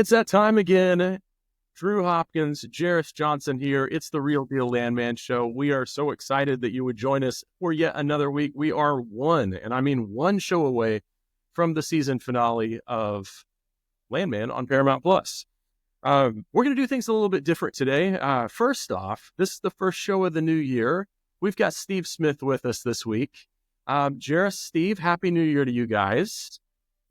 It's that time again. Drew Hopkins, Jerris Johnson here. It's the Real Deal Landman Show. We are so excited that you would join us for yet another week. We are one show away from the season finale of Landman on Paramount Plus. We're going to do things a little bit different today. First off, this is the first show of the new year. We've got Steve Smith with us this week. Jerris, Steve, Happy New Year to you guys.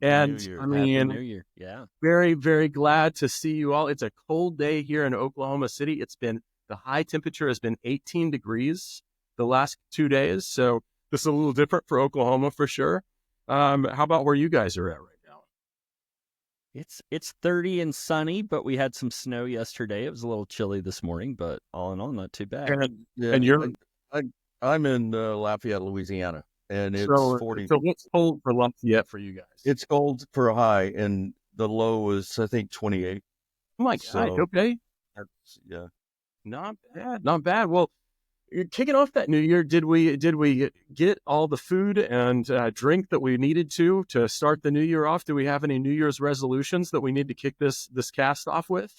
And Happy New Year. Yeah. Very, very glad to see you all. It's a cold day here in Oklahoma City. The high temperature has been 18 degrees the last 2 days. So this is a little different for Oklahoma for sure. How about where you guys are at right now? It's 30 and sunny, but we had some snow yesterday. It was a little chilly this morning, but all in all, not too bad. I'm in Lafayette, Louisiana. And it's 40. So what's cold for Lafayette for you guys? It's cold for a high, and the low is, I think, 28. Oh my God, okay. Yeah. Not bad. Well, kicking off that new year, did we get all the food and drink that we needed to start the new year off? Do we have any New Year's resolutions that we need to kick this cast off with?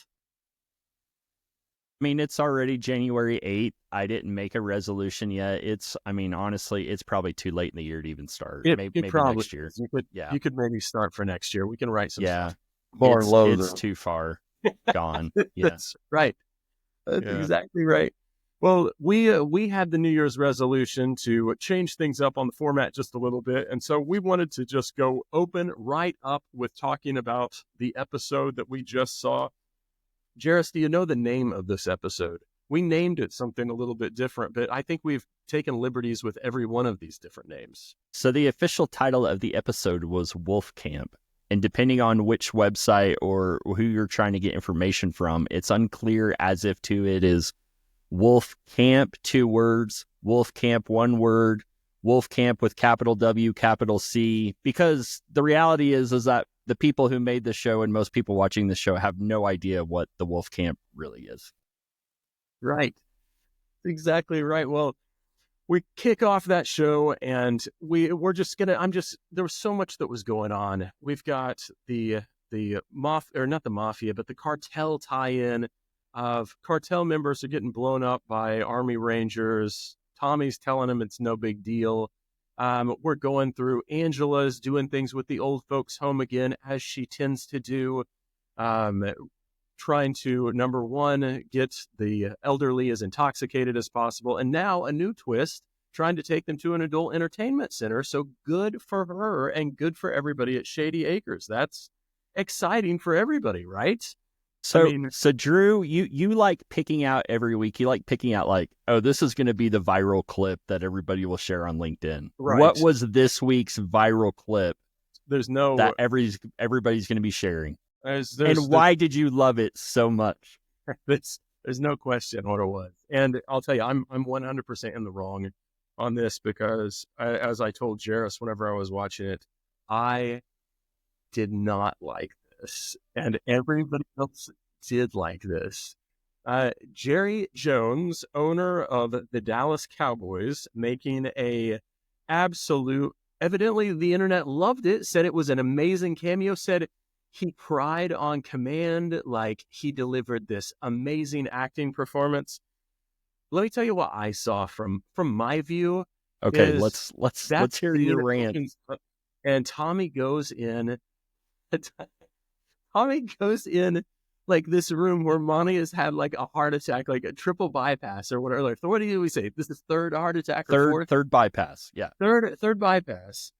I mean, it's already January 8th. I didn't make a resolution yet. Honestly, it's probably too late in the year to even start. Maybe probably next year. You could maybe start for next year. We can write some stuff. More low. It's too far gone. Yeah. That's right. That's exactly right. Well, we had the New Year's resolution to change things up on the format just a little bit. And so we wanted to just go open right up with talking about the episode that we just saw. Jerris, do you know the name of this episode? We named it something a little bit different, but I think we've taken liberties with every one of these different names. So the official title of the episode was WolfCamp. And depending on which website or who you're trying to get information from, it's unclear as if it is WolfCamp, 2 words, WolfCamp, 1 word, WolfCamp with capital W, capital C, because the reality is that the people who made the show and most people watching the show have no idea what the WolfCamp really is. Right. Exactly right. Well, we kick off that show and there was so much that was going on. We've got the cartel tie-in of cartel members are getting blown up by Army Rangers. Tommy's telling them it's no big deal. We're going through Angela's doing things with the old folks home again, as she tends to do, trying to, number one, get the elderly as intoxicated as possible. And now a new twist, trying to take them to an adult entertainment center. So good for her and good for everybody at Shady Acres. That's exciting for everybody, right? So Drew, you like picking out every week. You like picking out this is going to be the viral clip that everybody will share on LinkedIn. Right. What was this week's viral clip? That everybody's going to be sharing. Why did you love it so much? There's no question what it was. And I'll tell you, I'm 100% in the wrong on this because as I told Jerris whenever I was watching it, I did not like this, and everybody else did like this. Jerry Jones, owner of the Dallas Cowboys, making evidently the internet loved it, said it was an amazing cameo, said he cried on command, like he delivered this amazing acting performance. Let me tell you what I saw from my view. Okay, let's hear your rant. And Tommy goes in like this room where Monty has had like a heart attack, like a triple bypass or whatever. Like, what do we say? This is third heart attack or fourth? Third bypass. Yeah. Third bypass.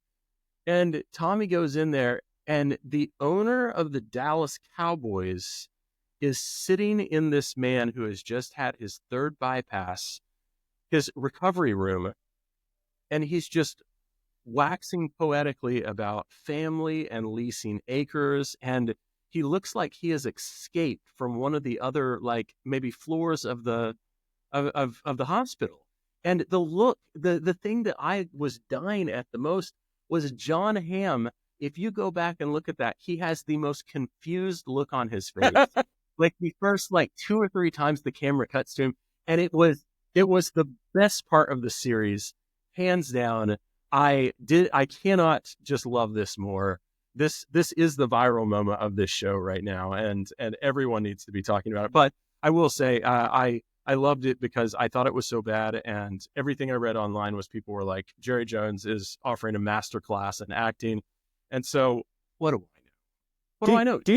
And Tommy goes in there and the owner of the Dallas Cowboys is sitting in this man who has just had his third bypass, his recovery room. And he's just waxing poetically about family and leasing acres, and he looks like he has escaped from one of the other maybe floors of the hospital. And the thing that I was dying at the most was John Hamm. If you go back and look at that, he has the most confused look on his face. Like the first 2 or 3 times the camera cuts to him, and it was the best part of the series, hands down. I cannot just love this more. this is the viral moment of this show right now, and everyone needs to be talking about it. But I will say, I loved it because I thought it was so bad, and everything I read online was people were like, Jerry Jones is offering a master class in acting, and so what do I know? What do I know? Do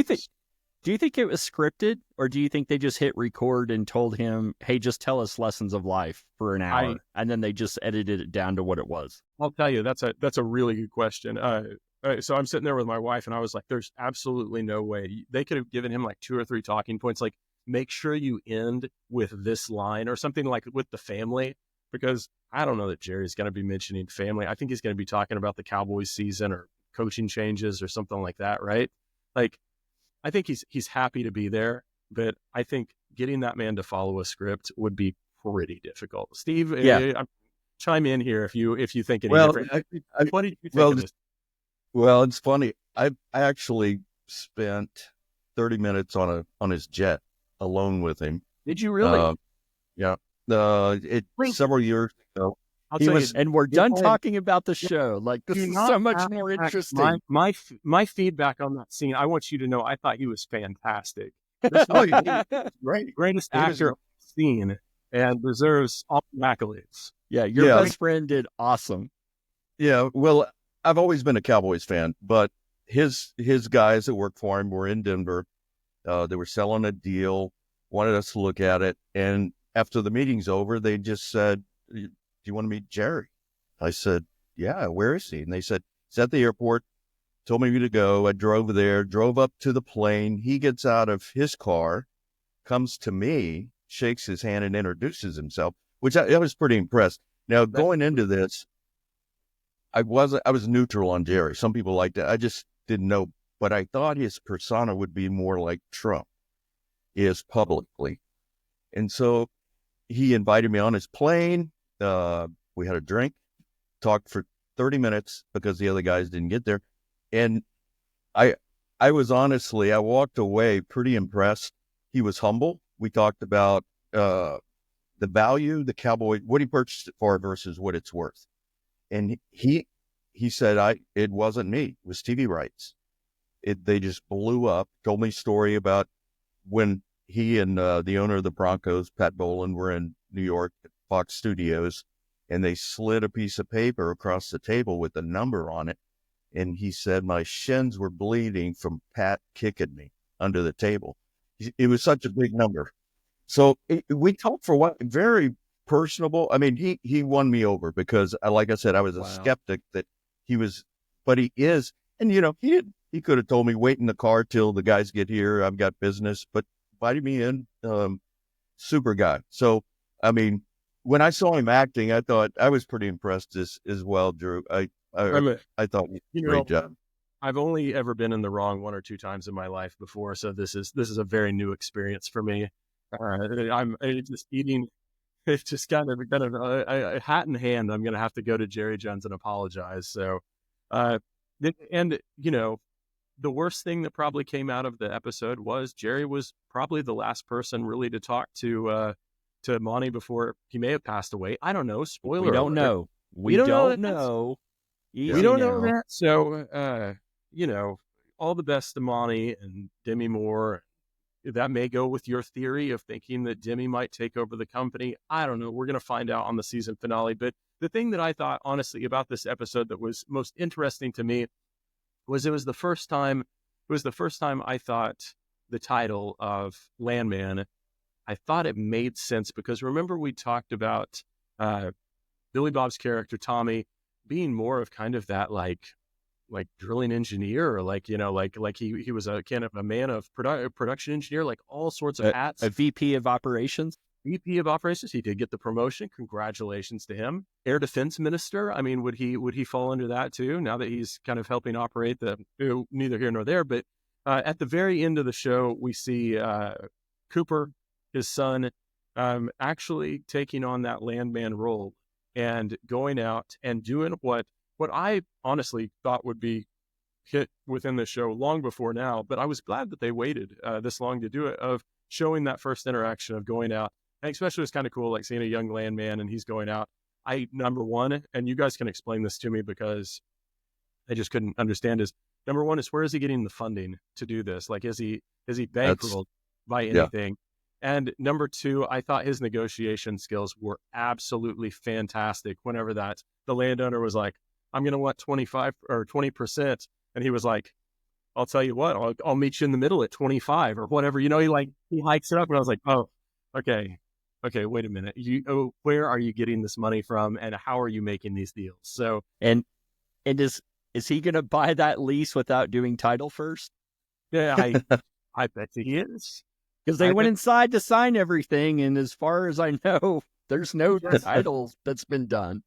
you think it was scripted, or do you think they just hit record and told him, hey, just tell us lessons of life for an hour, and then they just edited it down to what it was? I'll tell you, that's a really good question. So I'm sitting there with my wife, and I was like, there's absolutely no way. They could have given him like 2 or 3 talking points, like, make sure you end with this line or something, like with the family, because I don't know that Jerry's going to be mentioning family. I think he's going to be talking about the Cowboys season or coaching changes or something like that, right? Like, I think he's happy to be there, but I think getting that man to follow a script would be pretty difficult. Steve, chime in here if you think any different. What did you think of this? Well, it's funny. I actually spent 30 minutes on his jet alone with him. Did you really? Yeah. Several years ago. And we're done talking about the show. Like, this is so much more interesting. My feedback on that scene, I want you to know, I thought he was fantastic. Greatest actor I've seen, and deserves all the accolades. Yeah, your best friend did awesome. Yeah, well, I've always been a Cowboys fan, but his guys that work for him were in Denver. They were selling a deal, wanted us to look at it, and after the meeting's over, they just said, do you want to meet Jerry? I said, yeah, where is he? And they said, he's at the airport, told me to go. I drove there, drove up to the plane. He gets out of his car, comes to me, shakes his hand and introduces himself, which I was pretty impressed. Now, going into this, I was neutral on Jerry. Some people like that. I just didn't know, but I thought his persona would be more like Trump is publicly. And so he invited me on his plane. We had a drink, talked for 30 minutes because the other guys didn't get there. And I walked away pretty impressed. He was humble. We talked about the value, the Cowboy, what he purchased it for versus what it's worth. And he said, it wasn't me, it was TV rights. They just blew up, told me a story about when he and the owner of the Broncos, Pat Bowlen, were in New York at Fox Studios, and they slid a piece of paper across the table with a number on it. And he said, my shins were bleeding from Pat kicking me under the table. It was such a big number. So we talked for what, very personable. I mean, he won me over because, like I said, I was a skeptic that he was, but he is. And, he could have told me, wait in the car till the guys get here. I've got business, but invited me in, super guy. So, I mean, when I saw him acting, I thought I was pretty impressed as well, Drew. I thought great job. I've only ever been in the wrong 1 or 2 times in my life before, so this is a very new experience for me. I'm just eating. It's just kind of a hat in hand. I'm going to have to go to Jerry Jones and apologize. So, and the worst thing that probably came out of the episode was Jerry was probably the last person really to talk to Monty before he may have passed away. I don't know. Spoiler. We don't know. We don't know. We don't know that. So, all the best to Monty and Demi Moore. That may go with your theory of thinking that Demi might take over the company. I don't know. We're going to find out on the season finale. But the thing that I thought, honestly, about this episode that was most interesting to me was it was the first time I thought the title of Landman, I thought it made sense because remember we talked about Billy Bob's character, Tommy, being more of kind of that like drilling engineer, or like he was a kind of a man of production engineer, like all sorts of hats. A VP of operations. VP of operations. He did get the promotion. Congratulations to him. Air Defense Minister. I mean, would he fall under that too? Now that he's kind of helping operate neither here nor there. But at the very end of the show, we see Cooper, his son, actually taking on that landman role and going out and doing what I honestly thought would be hit within the show long before now. But I was glad that they waited this long to do it, of showing that first interaction of going out. And especially it's kind of cool, like seeing a young landman and he's going out. Number one, and you guys can explain this to me because I just couldn't understand, is Number one is, where is he getting the funding to do this? Like, is he bankrolled by yeah. anything? And number two, I thought his negotiation skills were absolutely fantastic. Whenever the landowner was like, I'm going to want 25 or 20%. And he was like, I'll tell you what, I'll meet you in the middle at 25 or whatever. You know, he hikes it up, and I was like, oh, okay, wait a minute. Where are you getting this money from, and how are you making these deals? So, and is he going to buy that lease without doing title first? Yeah, I bet he is, because they went inside to sign everything, and as far as I know, there's no title that's been done.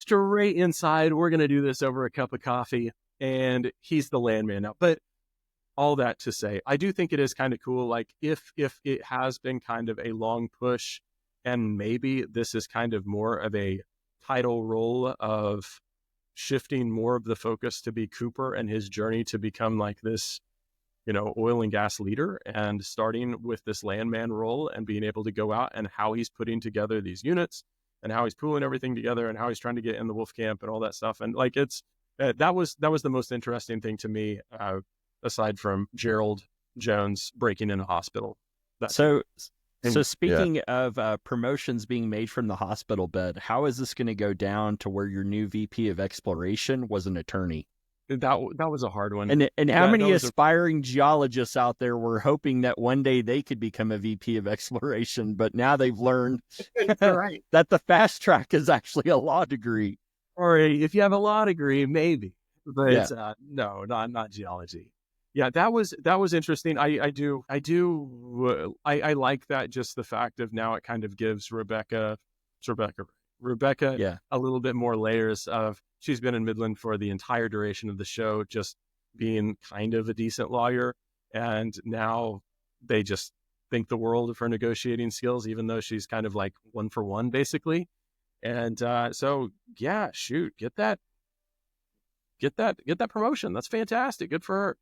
Straight inside, we're going to do this over a cup of coffee. And he's the landman now. But all that to say, I do think it is kind of cool. Like, if it has been kind of a long push, and maybe this is kind of more of a title role of shifting more of the focus to be Cooper and his journey to become like this, you know, oil and gas leader, and starting with this landman role and being able to go out, and how he's putting together these units, and how he's pooling everything together, and how he's trying to get in the WolfCamp and all that stuff. And like, that was the most interesting thing to me, aside from Gerald Jones breaking in a hospital. So speaking of promotions being made from the hospital bed, how is this going to go down to where your new VP of exploration was an attorney? That was a hard one. And how many aspiring geologists out there were hoping that one day they could become a VP of exploration, but now they've learned that the fast track is actually a law degree. Or if you have a law degree, maybe, but no, not geology. Yeah, that was interesting. I like that, just the fact of now it kind of gives Rebecca a little bit more layers of, she's been in Midland for the entire duration of the show, just being kind of a decent lawyer, and now they just think the world of her negotiating skills, even though she's kind of like one for one basically. And so, yeah, shoot, get that promotion. That's fantastic. Good for her.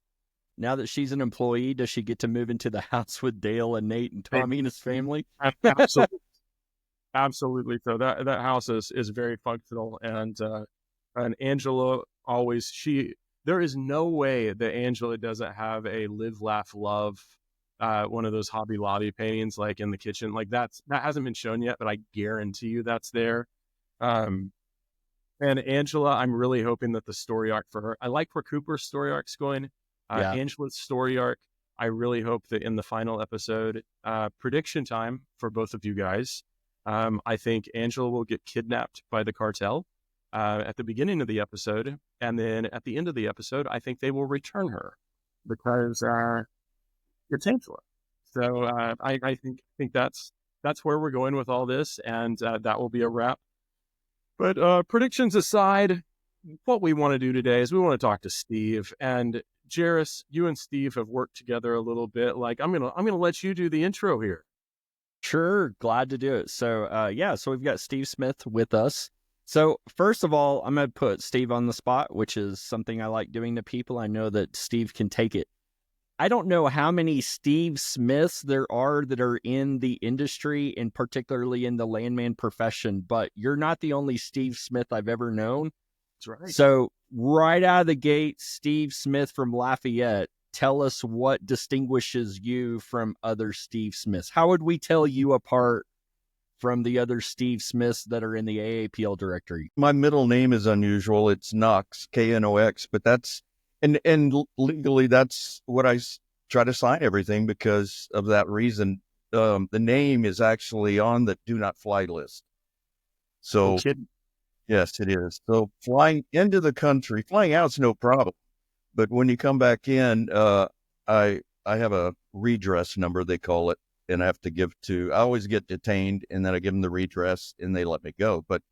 Now that she's an employee, does she get to move into the house with Dale and Nate and Tommy and his family? Absolutely. Absolutely. So that house is very functional. And Angela always, there is no way that Angela doesn't have a live, laugh, love, one of those Hobby Lobby paintings, like in the kitchen. Like, that hasn't been shown yet, but I guarantee you that's there. And Angela, I'm really hoping that the story arc for her, I like where Cooper's story arc's going. Angela's story arc, I really hope that in the final episode, prediction time for both of you guys, I think Angela will get kidnapped by the cartel at the beginning of the episode, and then at the end of the episode, I think they will return her, because it's Angela. So I think that's where we're going with all this, and that will be a wrap. But predictions aside, what we want to do today is we want to talk to Steve. And Jerris, you and Steve have worked together a little bit. Like, I'm gonna let you do the intro here. Sure, glad to do it. So so we've got Steve Smith with us. So first of all, I'm going to put Steve on the spot, which is something I like doing to people. I know that Steve can take it. I don't know how many Steve Smiths there are that are in the industry, and particularly in the landman profession, but you're not the only Steve Smith I've ever known. That's right. So right out of the gate, Steve Smith from Lafayette, tell us what distinguishes you from other Steve Smiths. How would we tell you apart from the other Steve Smiths that are in the AAPL directory? My middle name is unusual. It's Knox, Knox, but that's, and legally that's what I try to sign everything because of that reason. The name is actually on the do not fly list. So yes, it is. So flying into the country, flying out's no problem. But when you come back in, I have a redress number, they call it, and I have to give to, I always get detained, and then I give them the redress and they let me go. But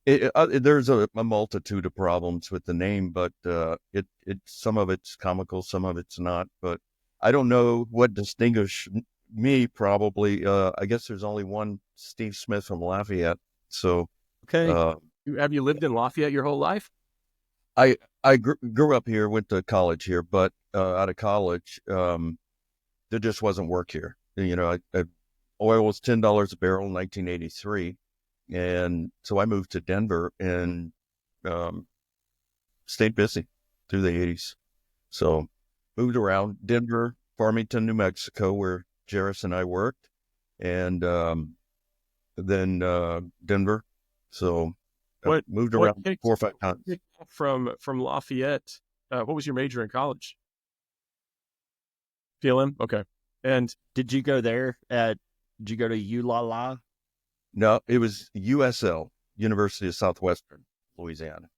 there's a multitude of problems with the name, but some of it's comical, some of it's not. But I don't know what distinguishes me, probably. I guess there's only one Steve Smith from Lafayette. So, okay. Have you lived in Lafayette your whole life? I grew up here, went to college here, but out of college, there just wasn't work here. You know, oil was $10 a barrel in 1983. And so I moved to Denver and stayed busy. through the 80s. So moved around Denver, Farmington, New Mexico, where Jerris and I worked, and then Denver. So I moved around 4 or 5 times. From Lafayette, what was your major in college? PLM? Okay. And did you go there? Did you go to ULala? No, it was USL, University of Southwestern Louisiana.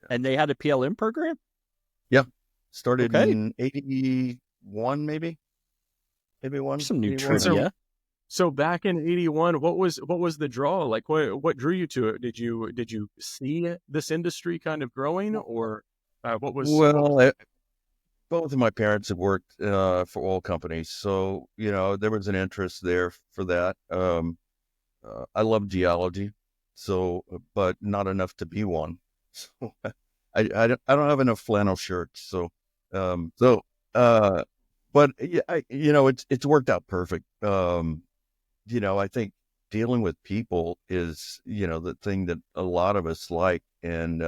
Yeah. And they had a PLM program? Yeah. Started in 81, maybe one. Some new trivia. So back in 81, what was the draw? Like what drew you to it? Did you see this industry kind of growing, or what was? Well, both of my parents have worked for oil companies, so there was an interest there for that. I love geology, but not enough to be one. So I don't have enough flannel shirts, so but yeah, it's worked out perfect. I think dealing with people is, the thing that a lot of us like, and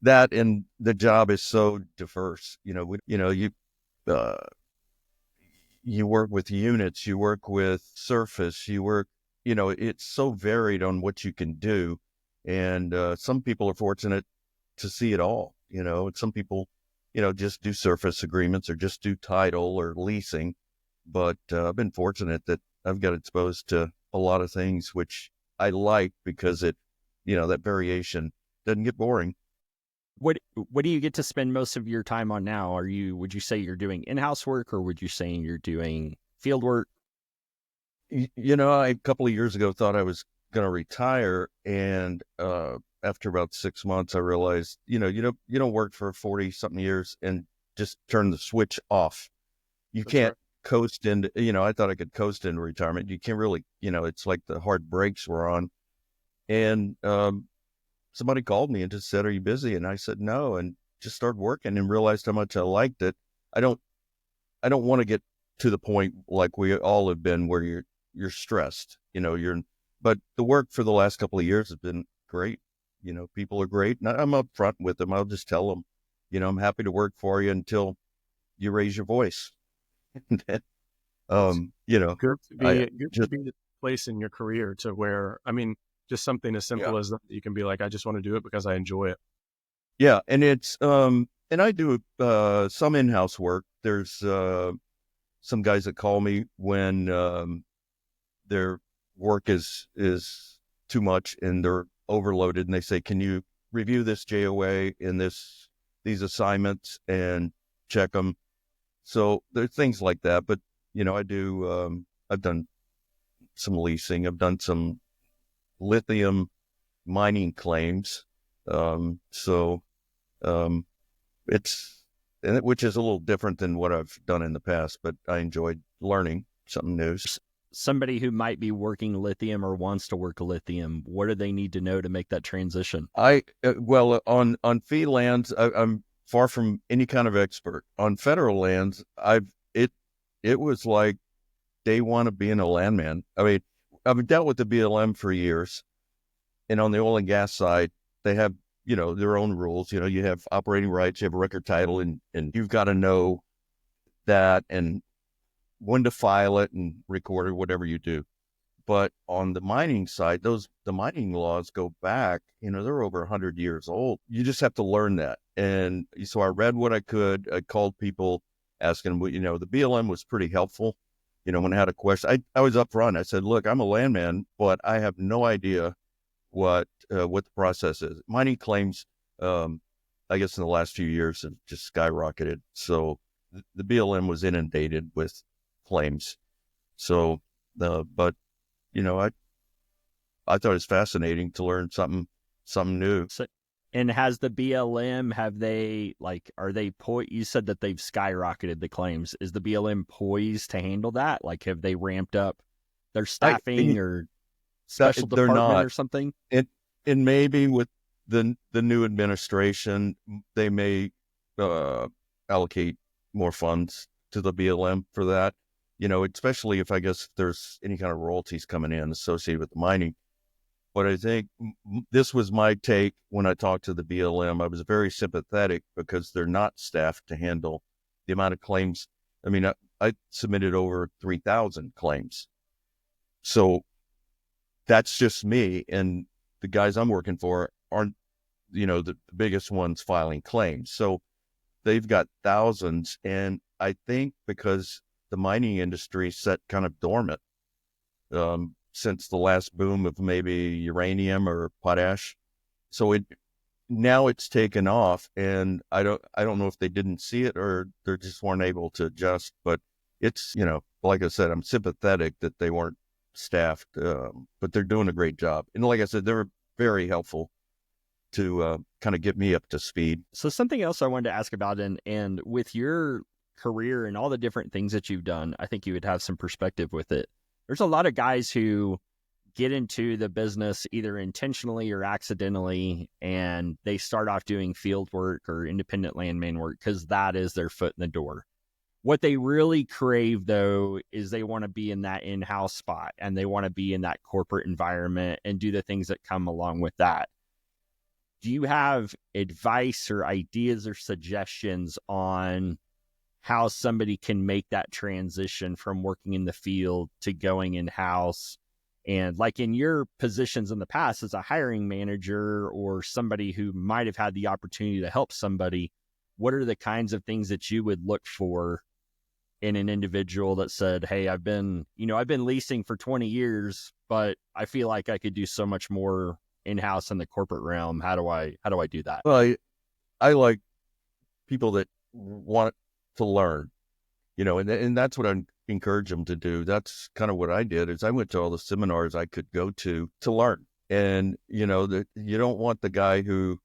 the job is so diverse. You work with units, you work with surface, it's so varied on what you can do. And some people are fortunate to see it all, and some people, just do surface agreements or just do title or leasing. But I've been fortunate that I've got exposed to a lot of things, which I like because that variation doesn't get boring. What do you get to spend most of your time on now? Would you say you're doing in-house work, or would you say you're doing field work? I a couple of years ago thought I was going to retire, and after about 6 months, I realized, you don't work for 40 something years and just turn the switch off. You That's can't right. coast into, I thought I could coast into retirement. You can't really, it's like the hard brakes were on. And somebody called me and just said, "Are you busy?" And I said, "No," and just started working and realized how much I liked it. I don't want to get to the point like we all have been where you're stressed, but the work for the last couple of years has been great. People are great. And I'm up front with them. I'll just tell them, I'm happy to work for you until you raise your voice. And then, good to be the place in your career to where, just something as simple as that, you can be like, I just want to do it because I enjoy it. Yeah. And it's, and I do some in-house work. There's some guys that call me when their work is too much and they're overloaded, and they say, "Can you review this JOA and these assignments and check them?" So there's things like that. But I do. I've done some leasing. I've done some lithium mining claims. Which is a little different than what I've done in the past, but I enjoyed learning something new. Somebody who might be working lithium or wants to work lithium, what do they need to know to make that transition? On fee lands, I'm far from any kind of expert. On federal lands, it was like day one of being a landman. I've dealt with the BLM for years, and on the oil and gas side, they have their own rules. You have operating rights, you have a record title, and you've got to know that and when to file it and record it, whatever you do. But on the mining side, the mining laws go back, they're over 100 years old. You just have to learn that. And so I read what I could. I called people asking them, the BLM was pretty helpful. When I had a question, I was upfront. I said, "Look, I'm a landman, but I have no idea what the process is." Mining claims, I guess in the last few years have just skyrocketed. So the BLM was inundated with claims. So, but I thought it was fascinating to learn something new. So, and has the BLM, are they you said that they've skyrocketed the claims. Is the BLM poised to handle that? Like, have they ramped up their staffing or special department or something? And maybe with the new administration, they may allocate more funds to the BLM for that. Especially if I guess there's any kind of royalties coming in associated with the mining. But I think this was my take when I talked to the BLM. I was very sympathetic because they're not staffed to handle the amount of claims. I mean, I submitted over 3,000 claims. So that's just me. And the guys I'm working for aren't, the biggest ones filing claims. So they've got thousands. And I think because the mining industry set kind of dormant since the last boom of maybe uranium or potash. So now it's taken off, and I don't know if they didn't see it or they just weren't able to adjust. But it's, like I said, I'm sympathetic that they weren't staffed, but they're doing a great job. And like I said, they're very helpful to kind of get me up to speed. So something else I wanted to ask about, and with your career and all the different things that you've done, I think you would have some perspective with it. There's a lot of guys who get into the business either intentionally or accidentally, and they start off doing field work or independent landman work because that is their foot in the door. What they really crave, though, is they want to be in that in-house spot, and they want to be in that corporate environment and do the things that come along with that. Do you have advice or ideas or suggestions on how somebody can make that transition from working in the field to going in-house? And like in your positions in the past as a hiring manager or somebody who might have had the opportunity to help somebody, what are the kinds of things that you would look for in an individual that said, hey, I've been leasing for 20 years, but I feel like I could do so much more in-house in the corporate realm. How do I do that? Well, I like people that want to learn, and that's what I encourage them to do. That's kind of what I did, is I went to all the seminars I could go to learn. And, that you don't want the guy who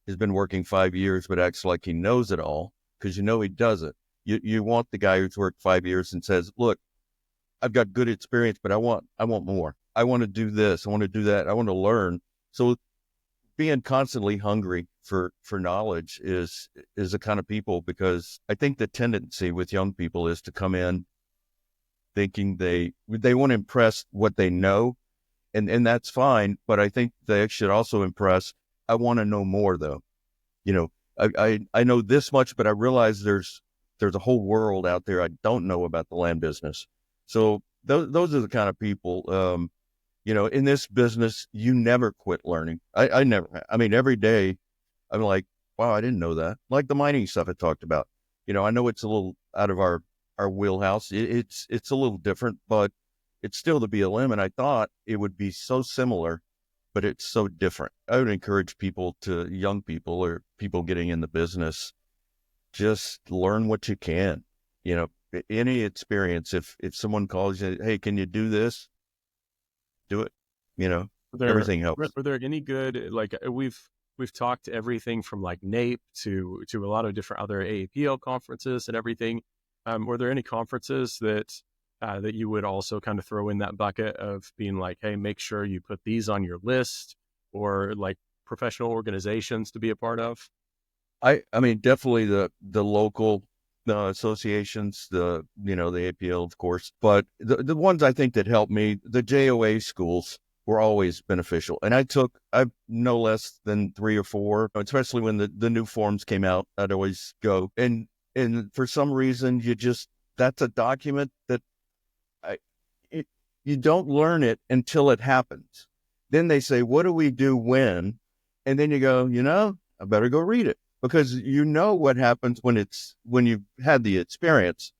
has been working 5 years but acts like he knows it all, because he doesn't. You want the guy who's worked 5 years and says, look, I've got good experience, but I want more. I want to do this. I want to do that. I want to learn. So being constantly hungry for knowledge is the kind of people, because I think the tendency with young people is to come in thinking they want to impress what they know, and that's fine. But I think they should also impress, I want to know more, though. I know this much, but I realize there's a whole world out there I don't know about the land business. So those are the kind of people, in this business, you never quit learning. I never, every day I'm like, wow, I didn't know that. Like the mining stuff I talked about, I know it's a little out of our wheelhouse. It's a little different, but it's still the BLM. And I thought it would be so similar, but it's so different. I would encourage young people or people getting in the business, just learn what you can, any experience. If someone calls you, hey, can you do this? Do it. Everything helps. Were there any good, like we've talked everything from like NAPE to a lot of different other AAPL conferences and everything. Were there any conferences that you would also kind of throw in that bucket of being like, hey, make sure you put these on your list, or like professional organizations to be a part of? I mean, definitely the local associations, the APL, of course, but the ones I think that helped me, the JOA schools were always beneficial. And I've no less than 3 or 4, especially when the new forms came out, I'd always go. And for some reason, that's a document that you don't learn it until it happens. Then they say, what do we do when? And then you go, I better go read it, because what happens when you've had the experience.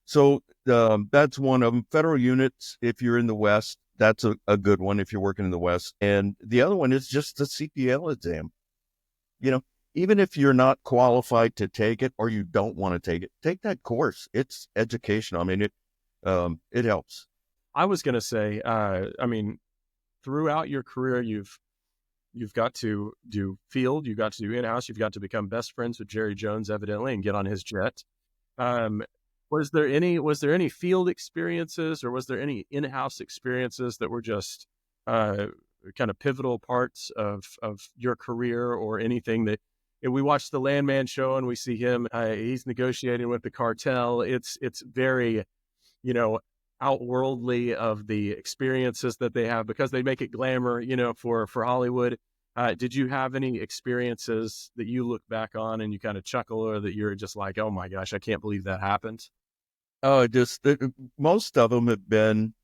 So that's one of them. Federal units, if you're in the West, that's a good one if you're working in the West. And the other one is just the CPL exam. Even if you're not qualified to take it, or you don't want to take it, take that course. It's educational. It helps. I was going to say, throughout your career, you've got to do field, you've got to do in-house, you've got to become best friends with Jerry Jones, evidently, and get on his jet. Was there any field experiences, or was there any in-house experiences that were just kind of pivotal parts of your career, or anything that we watch the Landman show and we see him, he's negotiating with the cartel. It's very, outworldly of the experiences that they have because they make it glamour, for Hollywood. Did you have any experiences that you look back on and you kind of chuckle, or that you're just like, oh my gosh, I can't believe that happened? Oh, most of them have been.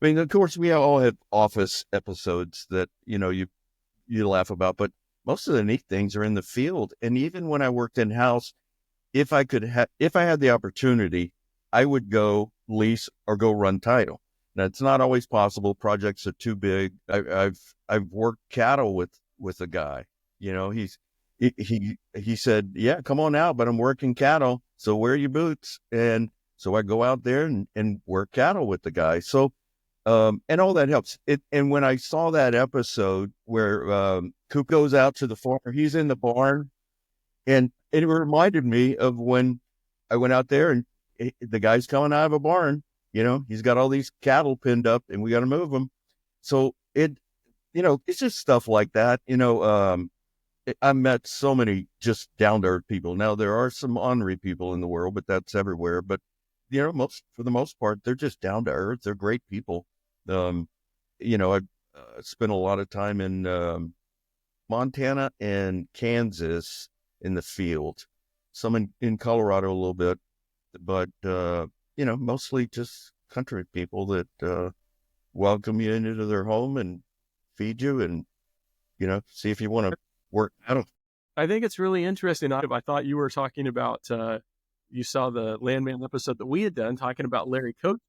I mean, of course, we all have office episodes that you laugh about, but most of the neat things are in the field. And even when I worked in house, if I had the opportunity, I would go lease or go run title. Now, it's not always possible. Projects are too big. I've worked cattle with a guy. He said, "Yeah, come on out, but I'm working cattle, so wear your boots." And so I go out there and work cattle with the guy. So and all that helps. And when I saw that episode where Coop goes out to the farm, he's in the barn, and it reminded me of when I went out there and the guy's coming out of a barn. He's got all these cattle pinned up, and we got to move them. So it's just stuff like that. I met so many just down to earth people. Now there are some ornery people in the world, but that's everywhere. But for the most part, they're just down to earth. They're great people. I've spent a lot of time in Montana and Kansas in the field, some in Colorado a little bit, but mostly just country people that welcome you into their home and feed you and see if you want to work out. I think it's really interesting. I thought you were talking about you saw the Landman episode that we had done talking about Larry Coach,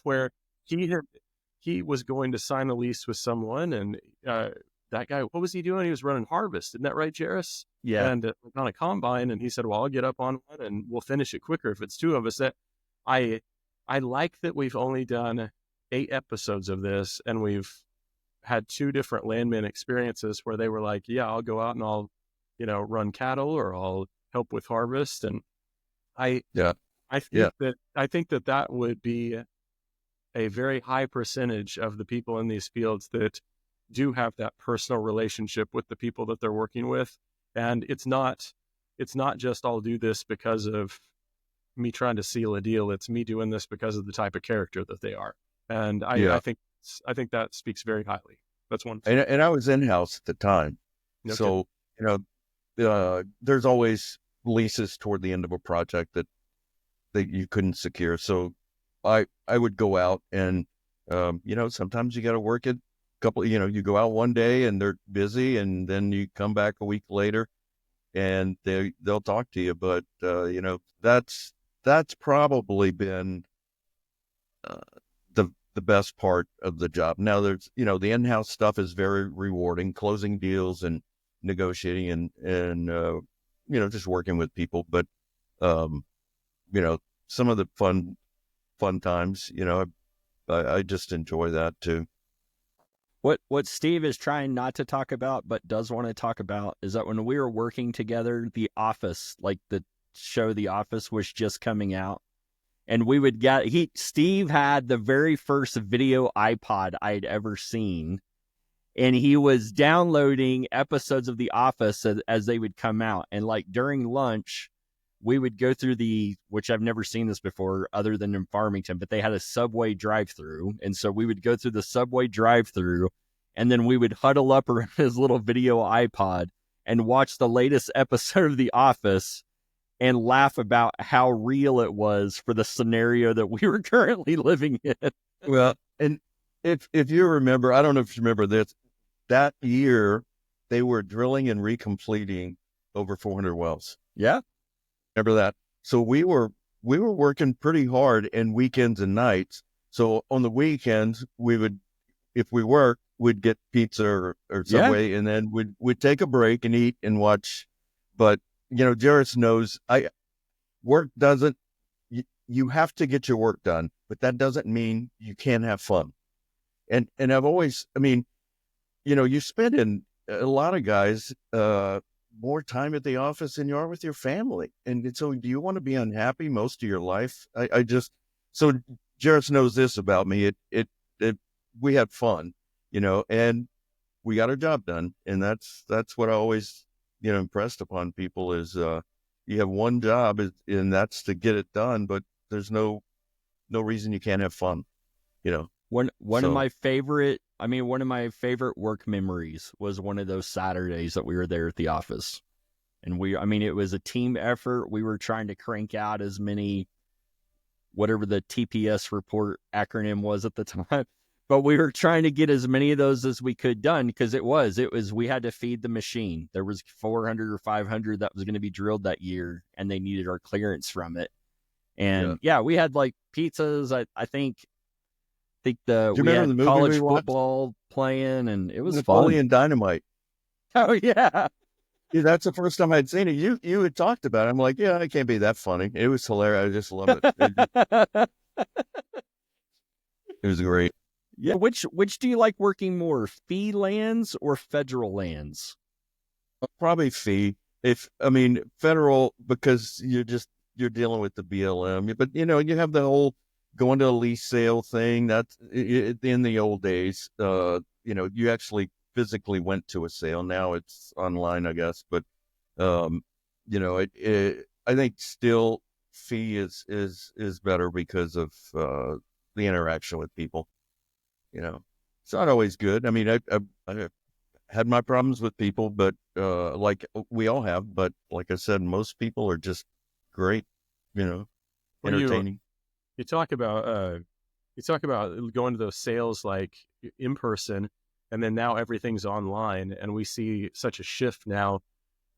where he was going to sign a lease with someone, and that guy, what was he doing? He was running harvest. Isn't that right, Jerris? Yeah. And on a combine, and he said, well, I'll get up on one and we'll finish it quicker if it's two of us. That I like that we've only done 8 episodes of this, and we've had 2 different landmen experiences where they were like, yeah, I'll go out and I'll, run cattle, or I'll help with harvest. And I think that would be a very high percentage of the people in these fields that do have that personal relationship with the people that they're working with. And it's not just I'll do this because of me trying to seal a deal. It's me doing this because of the type of character that they are. And I think that speaks very highly. That's one thing. And I was in-house at the time. Okay. So, there's always leases toward the end of a project that you couldn't secure. So I would go out and, sometimes you got to work it a couple, you go out one day and they're busy, and then you come back a week later and they'll talk to you. But, that's probably been the best part of the job. Now there's, the in-house stuff is very rewarding, closing deals and negotiating and just working with people. But, some of the fun times, I just enjoy that too. What Steve is trying not to talk about, but does want to talk about, is that when we were working together, The Office, like the show The Office, was just coming out. And we would Steve had the very first video iPod I'd ever seen. And he was downloading episodes of The Office as they would come out. And like during lunch, we would go through which I've never seen this before other than in Farmington, but they had a Subway drive-through. And so we would go through the Subway drive-through, and then we would huddle up around his little video iPod and watch the latest episode of The Office and laugh about how real it was for the scenario that we were currently living in. Well, and if you remember, I don't know if you remember this, that year they were drilling and recompleting over 400 wells. Yeah. Remember that? So we were working pretty hard and weekends and nights. So on the weekends, if we worked, we'd get pizza or Subway, and then we'd take a break and eat and watch. But, Jerris knows work doesn't, you have to get your work done, but that doesn't mean you can't have fun. And I've always, you spend in a lot of guys, more time at the office than you are with your family. And so do you want to be unhappy most of your life? So Jerris knows this about me. We had fun, and we got our job done. And that's what I always, impressed upon people is, you have one job and that's to get it done, but there's no reason you can't have fun. One of So, my favorite work memories was one of those Saturdays that we were there at the office. And it was a team effort. We were trying to crank out as many, whatever the TPS report acronym was at the time, but we were trying to get as many of those as we could done, because we had to feed the machine. There was 400 or 500 that was going to be drilled that year, and they needed our clearance from it. And we had like pizzas. I think do you we remember had the movie college we watched? football playing, and it was Napoleon fun. Dynamite. Oh yeah. Yeah, that's the first time I'd seen it. You had talked about it. I'm like, yeah, it can't be that funny. It was hilarious. I just love it. It was great. Yeah. Which do you like working more, fee lands or federal lands? Probably fee. Federal, because you're dealing with the BLM. But you have the whole going to a lease sale thing. That's in the old days. You actually physically went to a sale. Now it's online, I guess. But I think still fee is better because of the interaction with people. It's not always good. I mean, I had my problems with people, but like we all have. But like I said, most people are just great. Entertaining. You talk about going to those sales like in person, and then now everything's online, and we see such a shift now.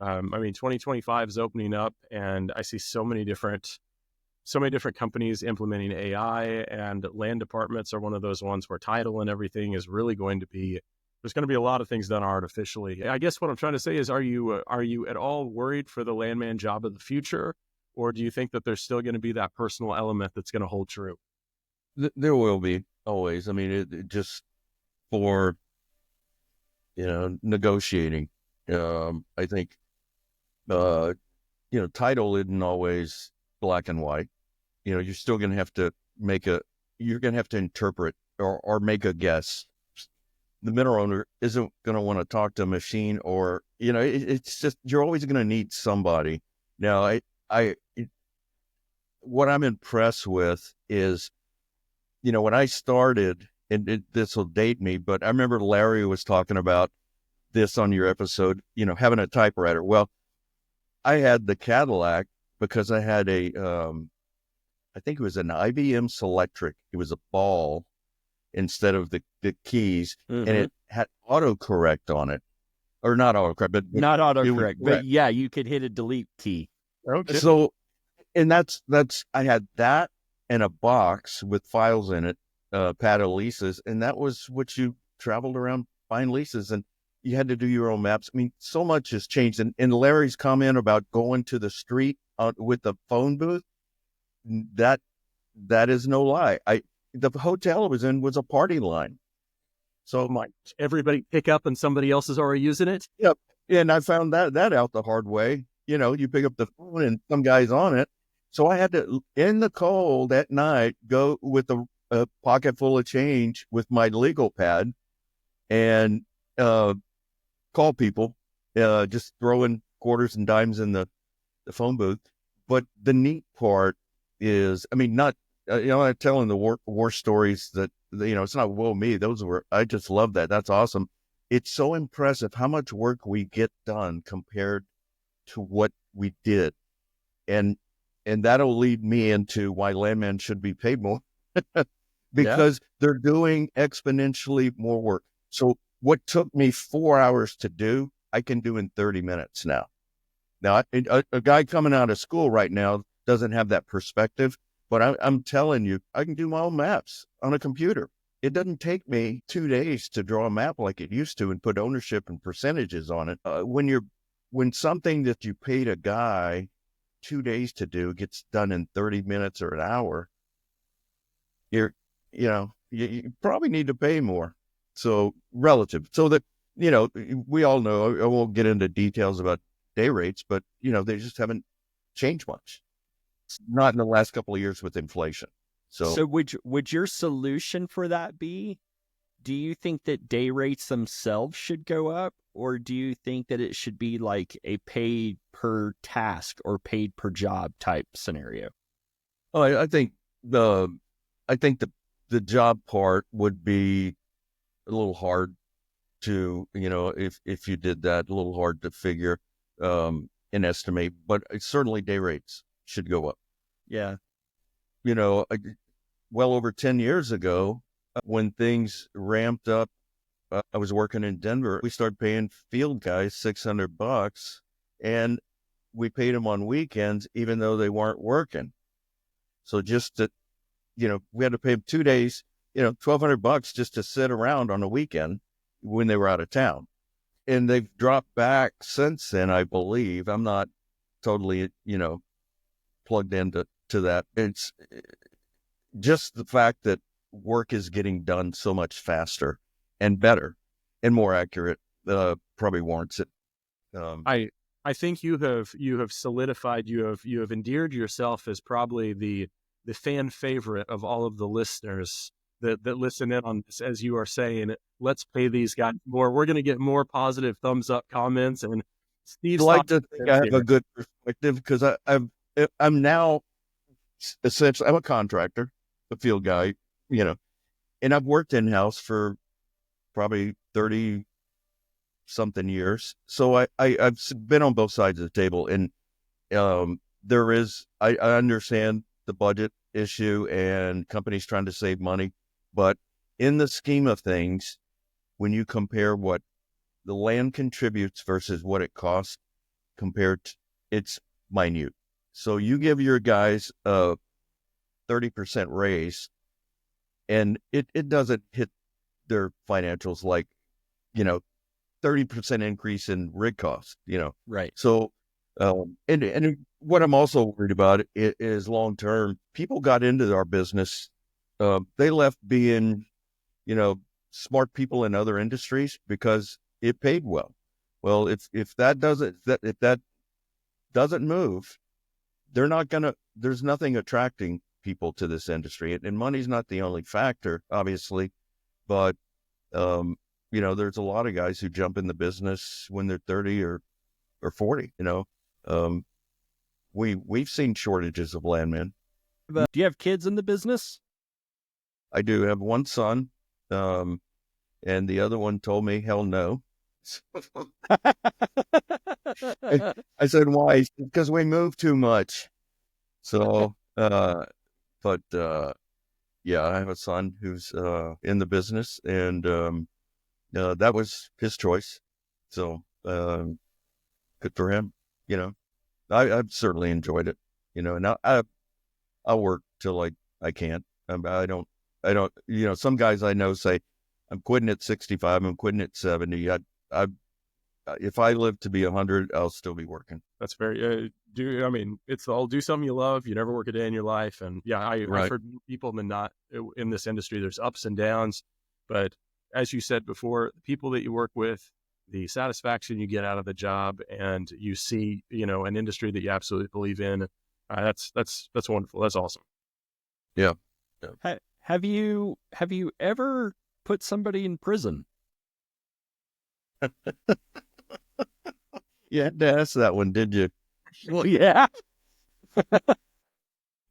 2025 is opening up, and I see so many different companies implementing AI, and land departments are one of those ones where title and everything is really there's going to be a lot of things done artificially. I guess what I'm trying to say is, are you at all worried for the landman job of the future, or do you think that there's still going to be that personal element that's going to hold true? There will be always. I mean, it just for negotiating. I think title isn't always black and white. You're still going to have to you're going to have to interpret or make a guess. The mineral owner isn't going to want to talk to a machine, or it's just, you're always going to need somebody. Now, what I'm impressed with is, when I started, and this will date me, but I remember Larry was talking about this on your episode, having a typewriter. Well, I had the Cadillac because I had I think it was an IBM Selectric. It was a ball instead of the keys, and it had autocorrect on it. Or not autocorrect, but not autocorrect, but yeah, you could hit a delete key. Okay. So, and that's I had that and a box with files in it, pad of leases, and that was what you traveled around buying leases, and you had to do your own maps. I mean, so much has changed. And Larry's comment about going to the street with the phone booth, that is no lie. The hotel I was in was a party line. So everybody pick up and somebody else is already using it. Yep. And I found that out the hard way. You pick up the phone and some guy's on it. So I had to, in the cold at night, go with a pocket full of change with my legal pad and call people, just throwing quarters and dimes in the phone booth. But the neat part is, not, I'm telling the war stories that, it's not woe me. I just love that. That's awesome. It's so impressive how much work we get done compared to what we did. And that'll lead me into why landmen should be paid more because they're doing exponentially more work. So what took me 4 hours to do, I can do in 30 minutes now. Now, a guy coming out of school right now doesn't have that perspective, but I'm telling you, I can do my own maps on a computer. It doesn't take me 2 days to draw a map like it used to and put ownership and percentages on it. When something that you paid a guy 2 days to do gets done in 30 minutes or an hour, you probably need to pay more. So relative. So that, we all know, I won't get into details about day rates, but, they just haven't changed much. Not in the last couple of years with inflation. So would your solution for that be, do you think that day rates themselves should go up, or do you think that it should be like a paid per task or paid per job type scenario? I think the the job part would be a little hard to, if you did that, a little hard to figure and estimate, but certainly day rates should go up. Yeah. Well over 10 years ago, when things ramped up, I was working in Denver. We started paying field guys $600, and we paid them on weekends, even though they weren't working. So just to, we had to pay them 2 days, $1,200 just to sit around on a weekend when they were out of town. And they've dropped back since then, I believe. I'm not totally, plugged into that. It's just the fact that work is getting done so much faster and better and more accurate, probably warrants it. I think you have solidified, you have endeared yourself as probably the fan favorite of all of the listeners that listen in on this. As you are saying, let's pay these guys more. We're going to get more positive thumbs up comments. And Steve's I like to think I have a good perspective, because I'm now essentially, I'm a contractor, a field guy, and I've worked in-house for probably 30 something years. So I've been on both sides of the table, and I understand the budget issue and companies trying to save money, but in the scheme of things, when you compare what the land contributes versus what it costs compared to, it's minute. So you give your guys a 30% raise, and it doesn't hit their financials like, 30% increase in rig costs, Right. So, and what I'm also worried about is long-term, people got into our business. They left being, smart people in other industries because it paid well. Well, if that doesn't move, there's nothing attracting people to this industry, and money's not the only factor, obviously, but, there's a lot of guys who jump in the business when they're 30 or 40, we've seen shortages of landmen. Do you have kids in the business? I do have one son, and the other one told me, hell no. I said, why? Because we move too much. So, yeah, I have a son who's in the business, and that was his choice. So, good for him. I've certainly enjoyed it. And I'll work till I can't. I don't. Some guys I know say, I'm quitting at 65. I'm quitting at 70. If I live to be 100, I'll still be working. That's very, it's all do something you love. You never work a day in your life. And yeah, I've heard people not in this industry, there's ups and downs, but as you said before, the people that you work with, the satisfaction you get out of the job, and you see, an industry that you absolutely believe in. That's wonderful. That's awesome. Yeah. Have you ever put somebody in prison? You had to ask that one, did you? Well, yeah.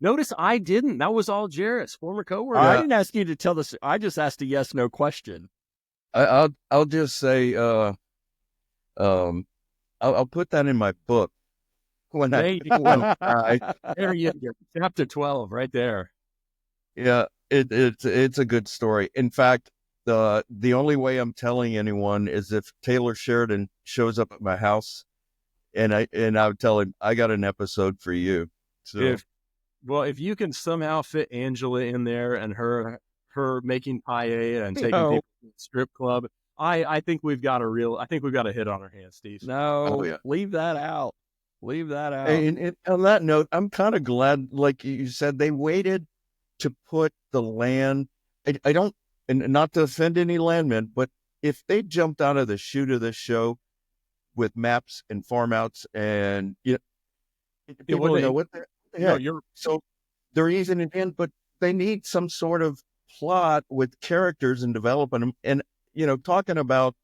Notice I didn't. That was all Jerris, former coworker. I didn't ask you to tell this. I just asked a yes/no question. I'll just say, I'll put that in my book when I there you go. Chapter 12, right there. Yeah, it's a good story. In fact, the only way I'm telling anyone is if Taylor Sheridan shows up at my house, and I would tell him, I got an episode for you. So if you can somehow fit Angela in there and her making paella and taking people to the strip club, I think we've got a hit on our hands, Steve. No, leave that out. Leave that out. And on that note, I'm kind of glad, like you said, they waited to put the land. I don't, and not to offend any landmen, but if they jumped out of the chute of this show with maps and farm outs and people don't know what they're so they're easing it in, but they need some sort of plot with characters and developing them. And talking about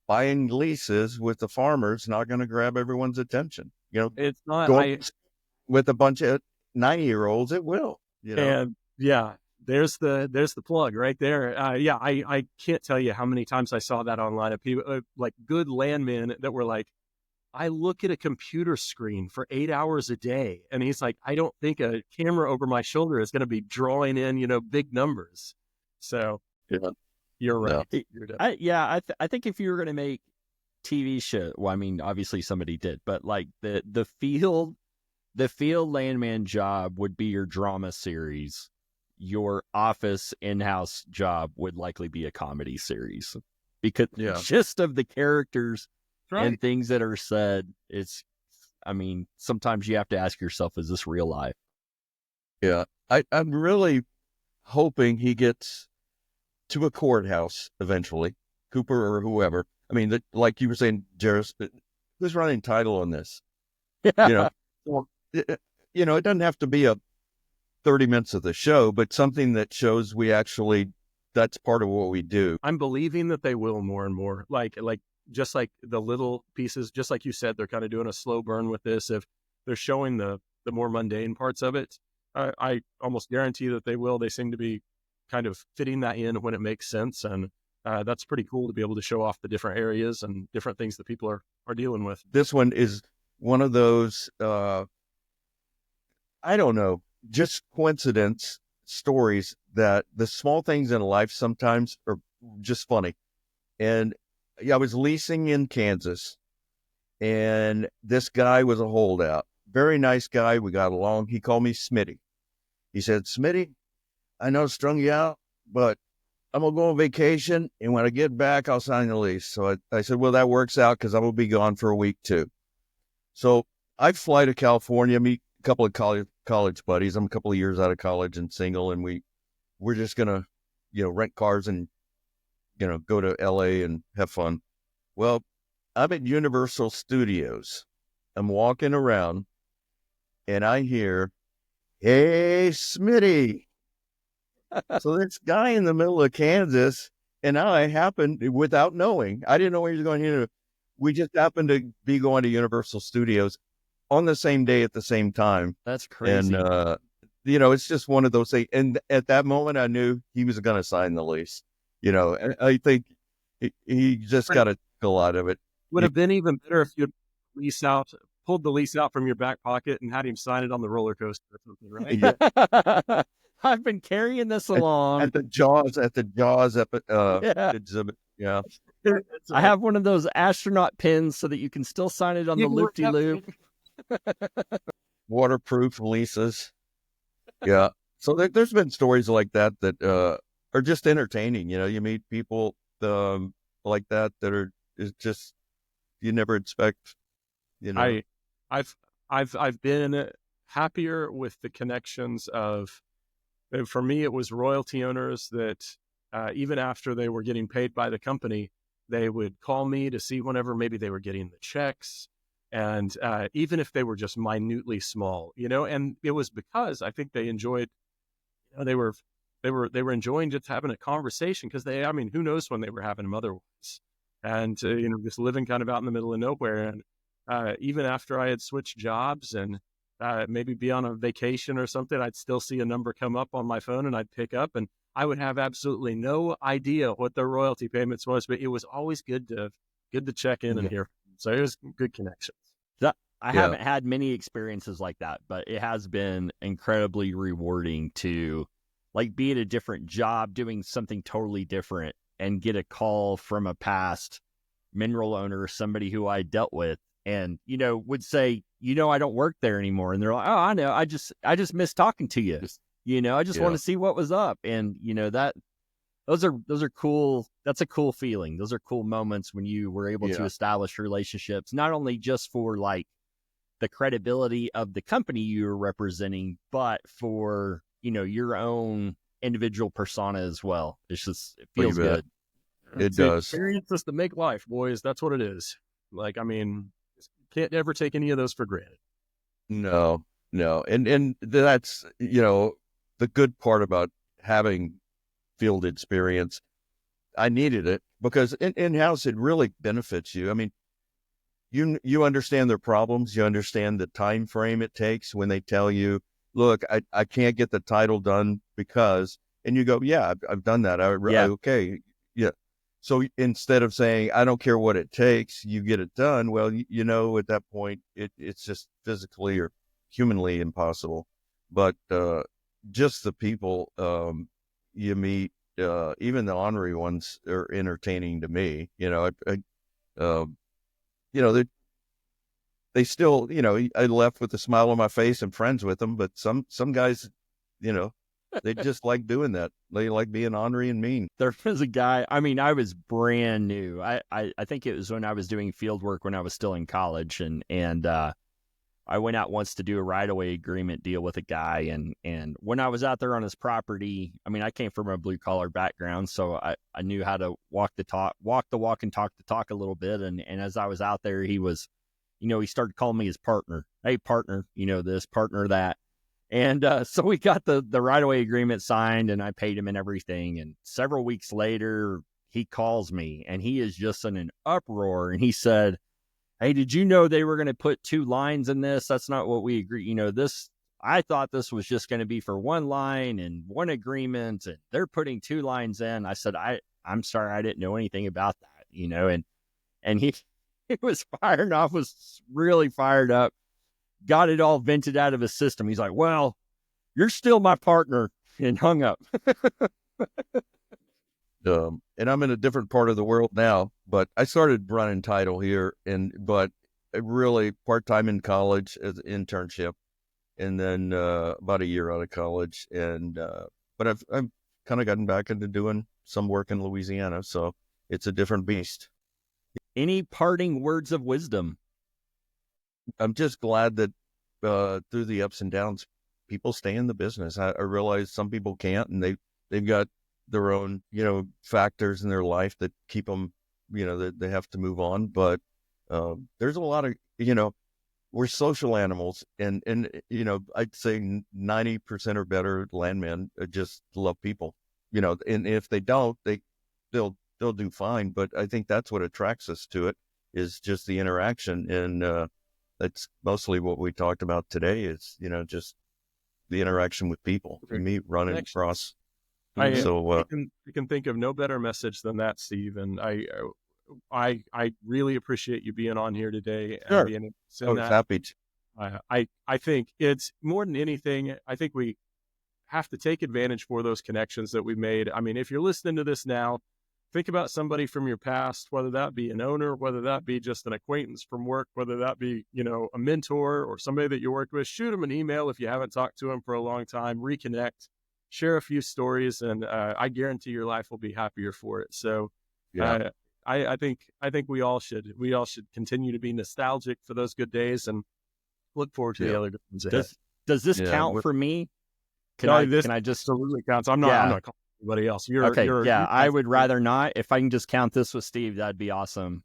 buying leases with the farmers not going to grab everyone's attention. It's not with a bunch of 90-year-olds. It will. And yeah, there's the plug right there. Yeah, I can't tell you how many times I saw that online of people like good landmen that were like, I look at a computer screen for 8 hours a day. And he's like, I don't think a camera over my shoulder is going to be drawing in, big numbers. So Yeah. you're right. No. I think if you were going to make TV show, well, I mean, obviously somebody did, but like the field landman job would be your drama series. Your office in-house job would likely be a comedy series because just of the characters and things that are said. Sometimes you have to ask yourself, is this real life? Yeah. I'm really hoping he gets to a courthouse eventually, Cooper or whoever. I mean, like you were saying, Jerris, who's running title on this? Yeah. It doesn't have to be a 30 minutes of the show, but something that shows that's part of what we do. I'm believing that they will more and more. Like just like the little pieces, just like you said, they're kind of doing a slow burn with this. If they're showing the more mundane parts of it, I almost guarantee that they will. They seem to be kind of fitting that in when it makes sense. And that's pretty cool to be able to show off the different areas and different things that people are dealing with. This one is one of those, I don't know, just coincidence stories that the small things in life sometimes are just funny. And I was leasing in Kansas, and this guy was a holdout. Very nice guy. We got along. He called me Smitty. He said, Smitty, I know I strung you out, but I'm going to go on vacation, and when I get back, I'll sign the lease. So I said, well, that works out because I'm going to be gone for a week too. So I fly to California, meet a couple of college buddies. I'm a couple of years out of college and single, and we're just going to, rent cars and, go to LA and have fun. Well, I'm at Universal Studios. I'm walking around and I hear, hey, Smitty. So this guy in the middle of Kansas, and I happened, without knowing, I didn't know where he was going here. We just happened to be going to Universal Studios on the same day at the same time. That's crazy. And, it's just one of those things. And at that moment, I knew he was going to sign the lease. And I think he just got a tickle out of it. Would have been even better if you pulled the lease out from your back pocket and had him sign it on the roller coaster or something, right? Yeah. I've been carrying this along at the Jaws yeah. exhibit. Yeah. I have one of those astronaut pins so that you can still sign it on the loop-de-loop. Waterproof leases. Yeah. So there's been stories like that are just entertaining. You meet people like that is just, you never expect. I've been happier with the connections of. For me, it was royalty owners that even after they were getting paid by the company, they would call me to see whenever maybe they were getting the checks. And even if they were just minutely small, and it was because I think they enjoyed, they were enjoying just having a conversation because who knows when they were having them otherwise. And, just living kind of out in the middle of nowhere. And even after I had switched jobs and maybe be on a vacation or something, I'd still see a number come up on my phone and I'd pick up and I would have absolutely no idea what their royalty payments was, but it was always good to check in and hear. So it was good connections. I haven't had many experiences like that, but it has been incredibly rewarding to be at a different job, doing something totally different and get a call from a past mineral owner, somebody who I dealt with and, would say, I don't work there anymore. And they're like, oh, I know. I just miss talking to you. I just want to see what was up. And, those are cool. That's a cool feeling. Those are cool moments when you were able to establish relationships, not only just for the credibility of the company you're representing, but for, your own individual persona as well. It feels good. It does. Experiences that make life, boys. That's what it is. Can't ever take any of those for granted. No. And that's, the good part about having field experience. I needed it because in-house, it really benefits you. I mean, you understand their problems. You understand the time frame it takes when they tell you, look, I can't get the title done because And you go, yeah, I've done that. Okay. Yeah. So instead of saying, I don't care what it takes, you get it done. Well, at that point, it's just physically or humanly impossible. But just the people you meet, even the ornery ones are entertaining to me. They still, I left with a smile on my face and friends with them. But some guys, they just like doing that. They like being ornery and mean. There was a guy, I mean, I was brand new. I think it was when I was doing field work when I was still in college. And I went out once to do a right-of-way agreement deal with a guy. And when I was out there on his property, I mean, I came from a blue-collar background, so I knew how to walk the walk and talk the talk a little bit. And as I was out there, he was, he started calling me his partner. Hey, partner, this, partner, that. And so we got the right-of-way agreement signed, and I paid him and everything. And several weeks later, he calls me, and he is just in an uproar. And he said, hey, did you know they were going to put 2 lines in this? That's not what we agreed. I thought this was just going to be for 1 line and 1 agreement, and they're putting 2 lines in. I said, I'm sorry, I didn't know anything about that, and he was fired off, was really fired up, got it all vented out of his system. He's like, well, you're still my partner, and hung up. And I'm in a different part of the world now, but I started running title here, but really part-time in college as an internship, and then about a year out of college. But I've kind of gotten back into doing some work in Louisiana, so it's a different beast. Any parting words of wisdom? I'm just glad that through the ups and downs, people stay in the business. I realize some people can't, and they've got their own, factors in their life that keep them, that they have to move on. But there's a lot of, we're social animals, and I'd say 90% or better landmen just love people, and if they don't, they'll do fine. But I think that's what attracts us to it, is just the interaction. And that's mostly what we talked about today, is, just the interaction with people. We meet running across. I can think of no better message than that, Steve. And I really appreciate you being on here today. Sure. And being I was happy to. I think it's more than anything, I think we have to take advantage for those connections that we made. I mean, if you're listening to this now, think about somebody from your past, whether that be an owner, whether that be just an acquaintance from work, whether that be, a mentor or somebody that you worked with. Shoot them an email if you haven't talked to them for a long time. Reconnect, share a few stories, and I guarantee your life will be happier for it. So yeah. I think we all should continue to be nostalgic for those good days and look forward to the other good ones ahead. Does this count for me? Can I just absolutely counts? I'm not calling anybody else. I would rather not. If I can just count this with Steve, that'd be awesome.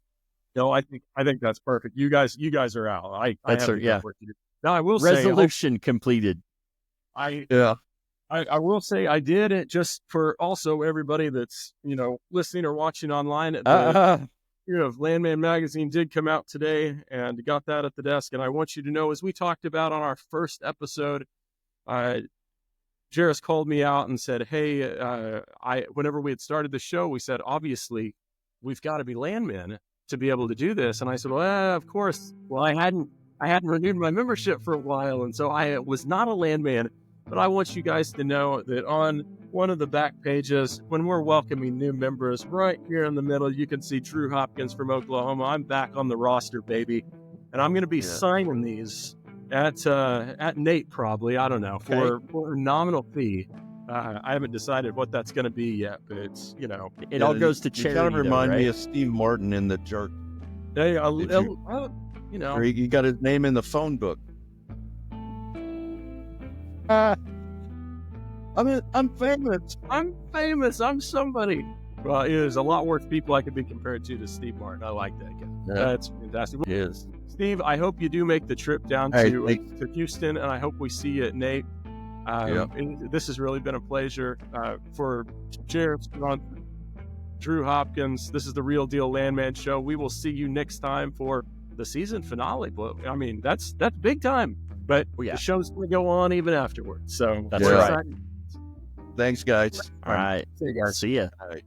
No, I think that's perfect. You guys are out. I will say resolution completed. I will say I did it just for also everybody that's, listening or watching online. Landman Magazine did come out today, and got that at the desk. And I want you to know, as we talked about on our first episode, Jerris called me out and said, hey, whenever we had started the show, we said, obviously we've got to be landmen to be able to do this. And I said, well, of course. Well, I hadn't renewed my membership for a while, and so I was not a landman. But I want you guys to know that on one of the back pages, when we're welcoming new members, right here in the middle, you can see Drew Hopkins from Oklahoma. I'm back on the roster, baby. And I'm going to be signing these at Nate, probably, I don't know, for a nominal fee. I haven't decided what that's going to be yet, but it's, it all goes to charity. You kind of remind me of Steve Martin in The Jerk. Hey, he got his name in the phone book. I'm famous. I'm somebody. Well, there's a lot worse people I could be compared to Steve Martin. I like that guy. Yeah. That's fantastic. It is. Steve, I hope you do make the trip down to Houston, and I hope we see you at Nate. This has really been a pleasure for Jerris, Drew Hopkins. This is the Real Deal Landman Show. We will see you next time for the season finale. I mean, that's big time. But the show's going to go on even afterwards. So that's right. Thanks, guys. All right. See you guys. See ya. All right.